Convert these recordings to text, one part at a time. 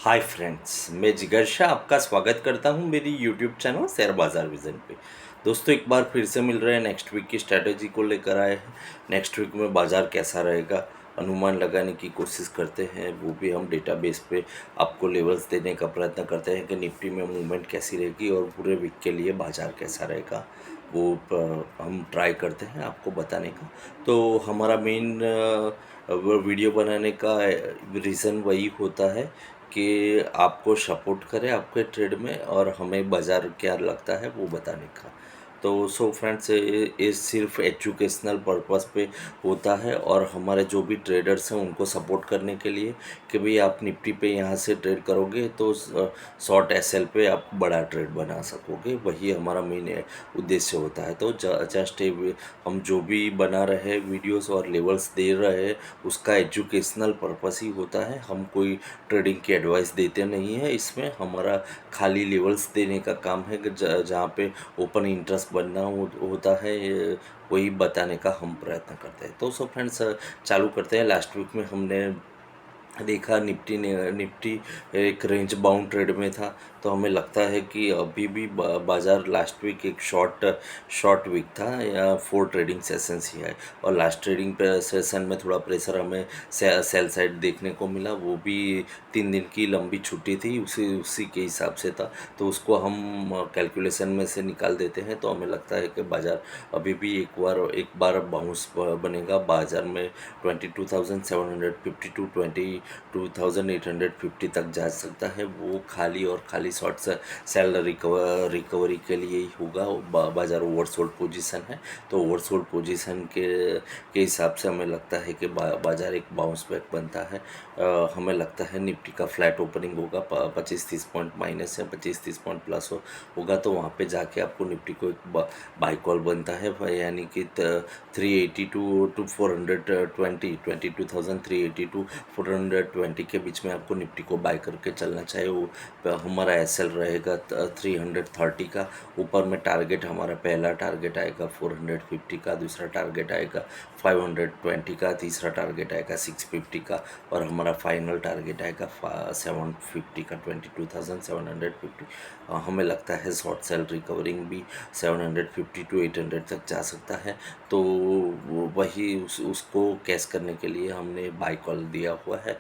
Hi friends, मैं जिगर शाह आपका स्वागत करता हूं मेरी यूट्यूब चैनल शेयर बाज़ार विज़न पे। दोस्तों, एक बार फिर से मिल रहे हैं, नेक्स्ट वीक की स्ट्रैटेजी को लेकर आए हैं। नेक्स्ट वीक में बाज़ार कैसा रहेगा अनुमान लगाने की कोशिश करते हैं, वो भी हम डेटाबेस पे आपको लेवल्स देने का प्रयत्न करते हैं कि निफ्टी में मूवमेंट कैसी रहेगी और पूरे वीक के लिए बाज़ार कैसा रहेगा, वो हम ट्राई करते हैं आपको बताने का। तो हमारा मेन वो वीडियो बनाने का रीज़न वही होता है कि आपको सपोर्ट करें आपके ट्रेड में और हमें बाज़ार क्या लगता है वो बताने का। तो सो फ्रेंड्स, ये सिर्फ एजुकेशनल पर्पस पे होता है और हमारे जो भी ट्रेडर्स हैं उनको सपोर्ट करने के लिए कि भाई आप निफ्टी पे यहाँ से ट्रेड करोगे तो शॉर्ट एसएल पे आप बड़ा ट्रेड बना सकोगे, वही हमारा मेन उद्देश्य होता है। तो जस्ट हम जो भी बना रहे वीडियोस और लेवल्स दे रहे हैं उसका एजुकेशनल पर्पस ही होता है। हम कोई ट्रेडिंग की एडवाइस देते नहीं हैं, इसमें हमारा खाली लेवल्स देने का काम है कि जहाँ पे ओपन इंटरेस्ट बनना होता है, वही बताने का हम प्रयत्न करते हैं। तो सो फ्रेंड्स, चालू करते हैं। लास्ट वीक में हमने देखा निफ्टी एक रेंज बाउंड ट्रेड में था, तो हमें लगता है कि अभी भी बाज़ार लास्ट वीक एक शॉर्ट वीक था या 4 ट्रेडिंग सेशंस ही है और लास्ट ट्रेडिंग सेशन में थोड़ा प्रेशर हमें सेल साइड देखने को मिला, वो भी 3 दिन की लंबी छुट्टी थी, उसी के हिसाब से था। तो उसको हम कैलकुलेशन में से निकाल देते हैं, तो हमें लगता है कि बाज़ार अभी भी एक बार बाउंस बनेगा। बाज़ार में 22,750 टू 22,850 तक जा सकता है। वो खाली और खाली शॉर्ट सेल रिकवरी के लिए ही होगा। बाज़ार ओवरसोल्ड पोजीशन है, तो ओवरसोल्ड पोजीशन के हिसाब से हमें लगता है कि बाज़ार एक बाउंस बैक बनता है। हमें लगता है निफ्टी का फ्लैट ओपनिंग होगा, 25-30 पॉइंट माइनस या 25-30 पॉइंट प्लस होगा, तो वहाँ पे जाके आपको निफ्टी को एक बाई कॉल बनता है, यानी कि 380 टू 420, 22,380 टू 420 के बीच में आपको निफ्टी को बाय करके चलना चाहिए। वो हमारा एसएल रहेगा 330 का। ऊपर में टारगेट, हमारा पहला टारगेट आएगा 450 का, दूसरा टारगेट आएगा 520 का, तीसरा टारगेट आएगा 650 का और हमारा फाइनल टारगेट आएगा 750 का, 22,750। हमें लगता है शॉर्ट सेल रिकवरिंग भी 750 टू 800 तक जा सकता है। तो वही उसको कैश करने के लिए हमने बाई कॉल दिया हुआ है।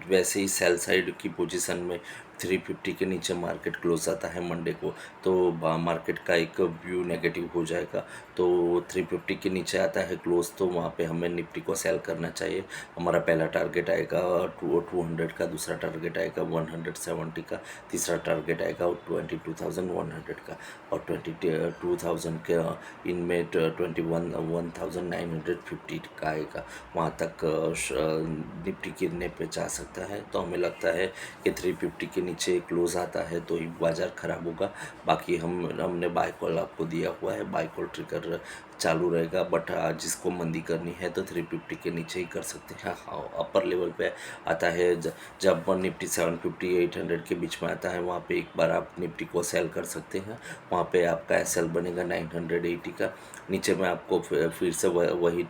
वैसे ही सेल साइड की पोजीशन में 350 के नीचे मार्केट क्लोज आता है मंडे को, तो मार्केट का एक व्यू नेगेटिव हो जाएगा। तो 350 के नीचे आता है क्लोज, तो वहाँ पे हमें निफ्टी को सेल करना चाहिए। हमारा पहला टारगेट आएगा 200 का, दूसरा टारगेट आएगा 170 का, तीसरा टारगेट आएगा 22,100 का और 22,000 के इनमें 21,950 का आएगा। वहाँ तक निफ्टी गिरने पे जा सकता है। तो हमें लगता है कि 350 के नीचे क्लोज आता है तो ही बाज़ार ख़राब होगा। बाकी हमने बाय कॉल आपको दिया हुआ है, बाय कॉल ट्रिगर चालू रहेगा, बट जिसको मंदी करनी है तो 350 के नीचे ही कर सकते हैं। हाँ, अपर लेवल पे आता है जब निफ्टी 750 800 के बीच में आता है, वहाँ पे एक बार आप निफ्टी को सेल कर सकते हैं। वहाँ पे आपका एसएल बनेगा 980 का। नीचे में आपको फिर से वही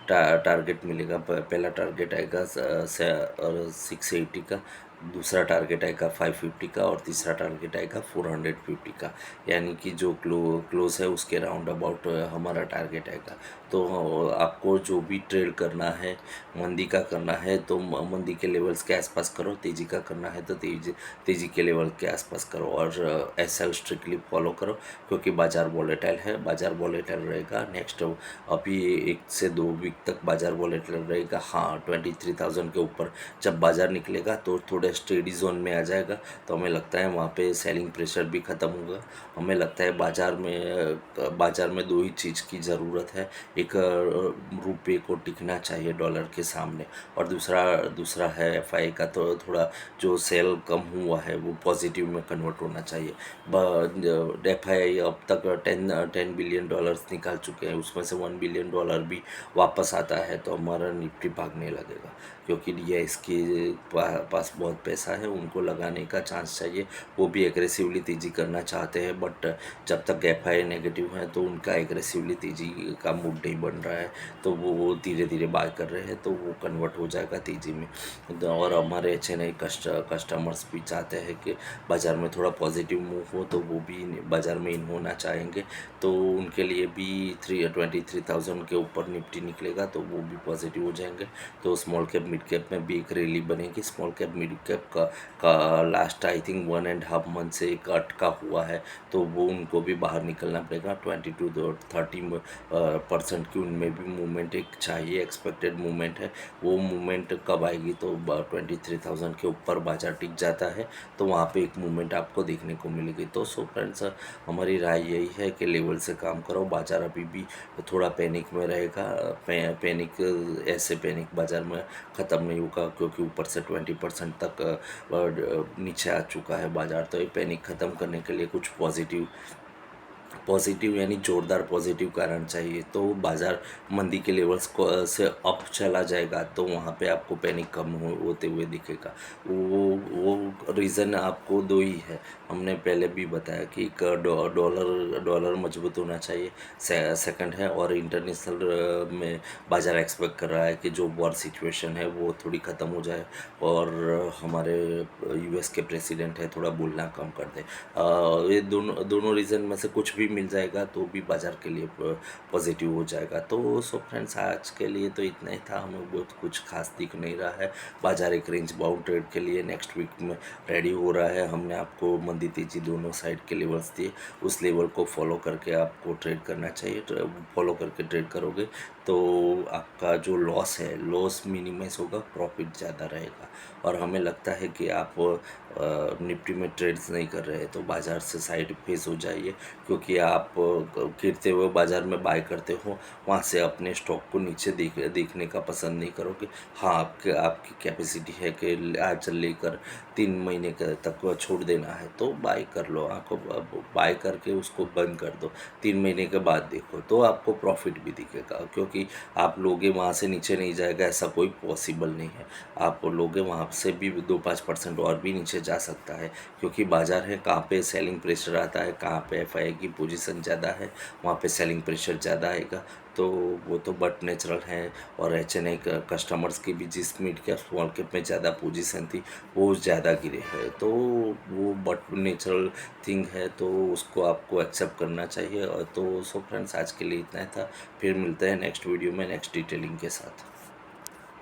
टारगेट मिलेगा। पहला टारगेट आएगा 680 का, दूसरा टारगेट आएगा 550 का और तीसरा टारगेट आएगा 450 का, यानी कि जो क्लोज है उसके राउंड अबाउट हमारा टारगेट आएगा। तो आपको जो भी ट्रेड करना है, मंदी का करना है तो मंदी के लेवल्स के आसपास करो, तेज़ी का करना है तो तेज़ी के लेवल के आसपास करो और एसएल स्ट्रिक्टली फॉलो करो, क्योंकि बाज़ार वॉलेटाइल है, बाज़ार वॉलेटाइल रहेगा। नेक्स्ट अभी 1 से 2 वीक तक बाज़ार वॉलेटाइल रहेगा। हाँ, 23,000 के ऊपर जब बाज़ार निकलेगा तो थोड़े स्टेडी जोन में आ जाएगा, तो हमें लगता है वहाँ पे सेलिंग प्रेशर भी ख़त्म होगा। हमें लगता है बाज़ार में दो ही चीज़ की ज़रूरत है, एक रुपये को टिकना चाहिए डॉलर के सामने और दूसरा है एफआई का, तो थोड़ा जो सेल कम हुआ है वो पॉजिटिव में कन्वर्ट होना चाहिए। एफआई अब तक 10 बिलियन डॉलर्स निकाल चुके हैं, उसमें से $1 बिलियन भी वापस आता है तो हमारा निफ्टी भागने लगेगा। क्योंकि DIS के पास बहुत पैसा है, उनको लगाने का चांस चाहिए। वो भी एग्रेसिवली तेज़ी करना चाहते हैं, बट जब तक FI नेगेटिव है तो उनका एग्रेसिवली तेज़ी का मूड नहीं बन रहा है, तो वो धीरे धीरे बाय कर रहे हैं, तो वो कन्वर्ट हो जाएगा तेज़ी में। और हमारे HNI कस्टमर्स भी चाहते हैं कि बाज़ार में थोड़ा पॉजिटिव मूव हो, तो वो भी बाज़ार में इन होना चाहेंगे। तो उनके लिए भी 23,000 के ऊपर निफ्टी निकलेगा तो वो भी पॉजिटिव हो जाएंगे। तो स्मॉल कैप मिड कैप में भी एक रैली बनेगी। स्मॉल कैप मिड कैप का लास्ट आई थिंक 1.5 मंथ से एक अटका हुआ है, तो वो उनको भी बाहर निकलना पड़ेगा। 22-30% की उनमें भी मूवमेंट एक चाहिए, एक्सपेक्टेड मूवमेंट है। वो मूवमेंट कब आएगी, तो 23,000 के ऊपर बाजार टिक जाता है तो वहाँ पे एक मूवमेंट आपको देखने को मिलेगी। तो सो फ्रेंड्स, हमारी राय यही है कि लेवल से काम करो। बाज़ार अभी भी थोड़ा पैनिक में रहेगा। पैनिक, ऐसे पैनिक बाज़ार में ख़त्म नहीं होगा, क्योंकि ऊपर से 20% तक नीचे आ चुका है बाज़ार। तो ये पैनिक ख़त्म करने के लिए कुछ पॉजिटिव यानी ज़ोरदार पॉजिटिव कारण चाहिए। तो बाज़ार मंदी के लेवल्स को से अप चला जाएगा, तो वहाँ पे आपको पैनिक कम होते हुए दिखेगा। वो रीज़न आपको दो ही है। हमने पहले भी बताया कि एक डॉलर मजबूत होना चाहिए, सेकंड है, और इंटरनेशनल में बाज़ार एक्सपेक्ट कर रहा है कि जो वॉर सिचुएशन है वो थोड़ी ख़त्म हो जाए, और हमारे US के प्रेसिडेंट है थोड़ा बोलना कम कर दे। ये दोनों रीज़न में से कुछ भी मिल जाएगा तो भी बाज़ार के लिए पॉजिटिव हो जाएगा। तो सो फ्रेंड्स, आज के लिए तो इतना ही था। हमें बहुत कुछ खास दिख नहीं रहा है। बाज़ार एक रेंज बाउंड ट्रेड के लिए नेक्स्ट वीक में रेडी हो रहा है। हमने आपको मंदी तेज़ी दोनों साइड के लेवल्स दिए, उस लेवल को फॉलो करके आपको ट्रेड करना चाहिए। फॉलो करके ट्रेड करोगे तो आपका जो लॉस है, लॉस मिनिमाइज होगा, प्रॉफिट ज़्यादा रहेगा। और हमें लगता है कि आप निफ्टी में ट्रेड्स नहीं कर रहे हैं तो बाज़ार से साइड फेस हो जाइए, क्योंकि आप गिरते हुए बाज़ार में बाय करते हो, वहाँ से अपने स्टॉक को नीचे देखने का पसंद नहीं करोगे। हाँ, आपकी कैपेसिटी है कि आज लेकर 3 महीने तक छोड़ देना है तो बाय कर लो। आपको बाय करके उसको बंद कर दो, 3 महीने के बाद देखो तो आपको प्रॉफिट भी दिखेगा, क्योंकि आप लोगे वहाँ से नीचे नहीं जाएगा ऐसा कोई पॉसिबल नहीं है। आप लोगे वहाँ से भी 2-5% और भी नीचे जा सकता है, क्योंकि बाज़ार है कहाँ पे सेलिंग प्रेशर आता है, कहाँ पे FI की पोजीशन ज़्यादा है, वहाँ पे सेलिंग प्रेशर ज़्यादा आएगा। तो वो तो बट नेचुरल है। और HNI कस्टमर्स की भी जिस मिड कैप स्मॉल कैप में ज़्यादा पोजीशन थी वो ज़्यादा गिरे हैं, तो वो बट नेचुरल थिंग है, तो उसको आपको एक्सेप्ट करना चाहिए। और तो सो फ्रेंड्स, आज के लिए इतना ही था। फिर मिलते हैं नेक्स्ट वीडियो में नेक्स्ट डिटेलिंग के साथ।